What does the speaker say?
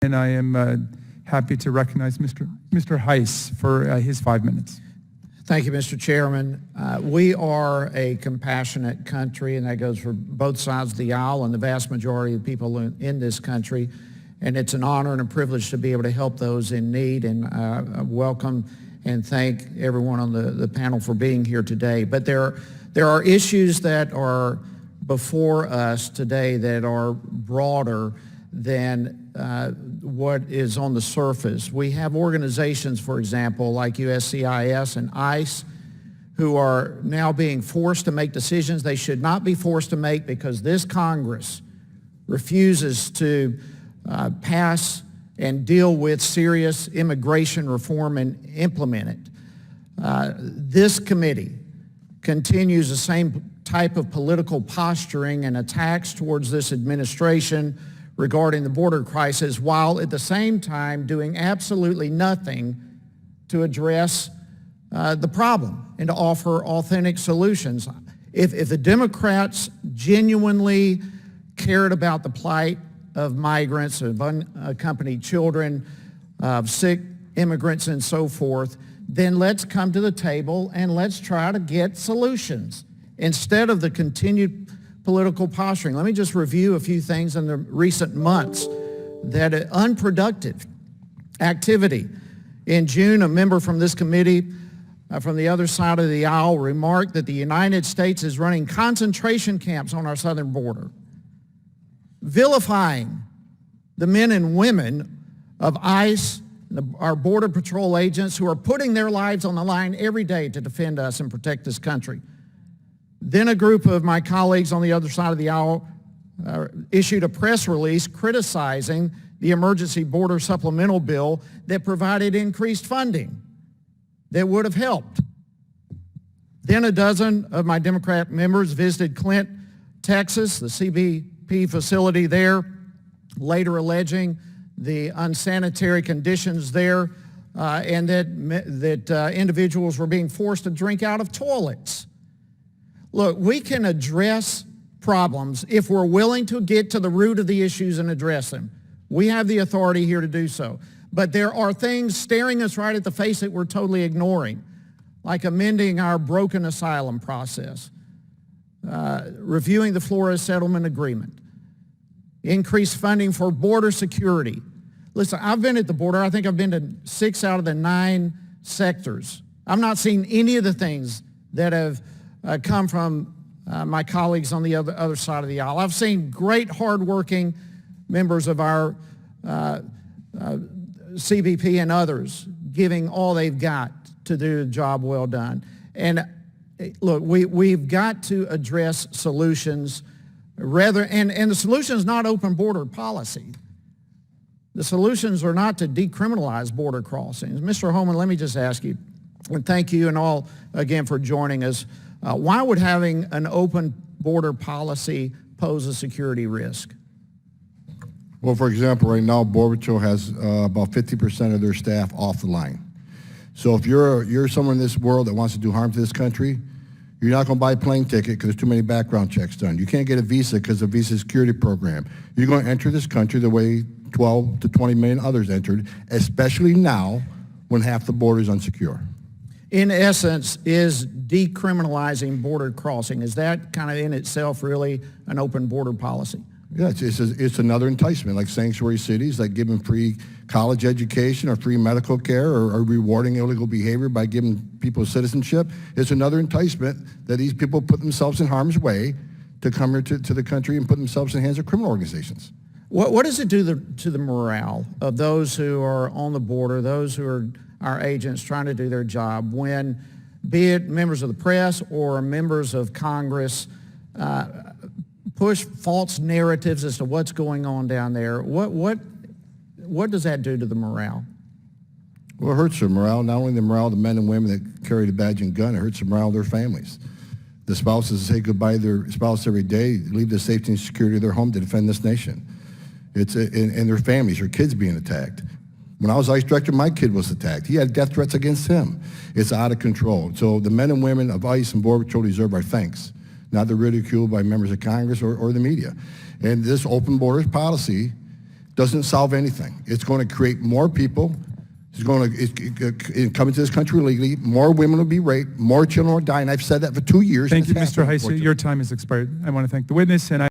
And I am happy to recognize Mr. Hice for his 5 minutes. Thank you, Mr. Chairman. We are a compassionate country, and that goes for both sides of the aisle and the vast majority of people in this country. And it's an honor and a privilege to be able to help those in need. And I welcome and thank everyone on the panel for being here today. But there are issues that are before us today that are broader than what is on the surface. We have organizations, for example, like USCIS and Hice, who are now being forced to make decisions they should not be forced to make because this Congress refuses to pass and deal with serious immigration reform and implement it. This committee continues the same type of political posturing and attacks towards this administration regarding the border crisis, while at the same time doing absolutely nothing to address the problem and to offer authentic solutions. If the Democrats genuinely cared about the plight of migrants, of unaccompanied children, of sick immigrants and so forth, then let's come to the table and let's try to get solutions instead of the continued political posturing. Let me just review a few things in the recent months that are unproductive activity. In June, a member from this committee from the other side of the aisle remarked that the United States is running concentration camps on our southern border, vilifying the men and women of ICE, our Border Patrol agents who are putting their lives on the line every day to defend us and protect this country. Then a group of my colleagues on the other side of the aisle issued a press release criticizing the emergency border supplemental bill that provided increased funding that would have helped. Then a dozen of my Democrat members visited Clint, Texas, the CBP facility there, later alleging the unsanitary conditions there and that individuals were being forced to drink out of toilets. Look, we can address problems if we're willing to get to the root of the issues and address them. We have the authority here to do so. But there are things staring us right at the face that we're totally ignoring, like amending our broken asylum process, reviewing the Flores settlement agreement, increased funding for border security. Listen, I've been at the border. I think I've been to 6 out of the 9 sectors. I've not seen any of the things that have come from my colleagues on the other side of the aisle. I've seen great, hardworking members of our CBP and others giving all they've got to do a job well done. And look, we've got to address solutions and the solution is not open border policy. The solutions are not to decriminalize border crossings. Mr. Holman, let me just ask you, and thank you and all again for joining us. Why would having an open border policy pose a security risk? Well, for example, right now, Border Patrol has about 50% of their staff off the line. So if you're someone in this world that wants to do harm to this country, you're not going to buy a plane ticket because there's too many background checks done. You can't get a visa because of the visa security program. You're going to enter this country the way 12 to 20 million others entered, especially now when half the border is unsecure. In essence, is decriminalizing border crossing, is that kind of in itself really an open border policy? Yeah, it's another enticement, like sanctuary cities, like giving free college education or free medical care or rewarding illegal behavior by giving people citizenship. It's another enticement that these people put themselves in harm's way to come here to the country and put themselves in the hands of criminal organizations. What does it do to the morale of those who are on the border, those who are our agents trying to do their job, when, be it members of the press or members of Congress, push false narratives as to what's going on down there? What does that do to the morale? Well, it hurts their morale, not only the morale of the men and women that carry the badge and gun, it hurts the morale of their families. The spouses say goodbye to their spouse every day, leave the safety and security of their home to defend this nation. It's and their families, their kids being attacked. When I was ICE director, my kid was attacked. He had death threats against him. It's out of control. So the men and women of ICE and Border Patrol deserve our thanks, not the ridicule by members of Congress or the media. And this open borders policy doesn't solve anything. It's going to create more people. It's going to come into this country illegally. More women will be raped. More children will die. And I've said that for 2 years. Thank you, and it's Mr. happened, Hice. unfortunately. Your time has expired. I want to thank the witness, and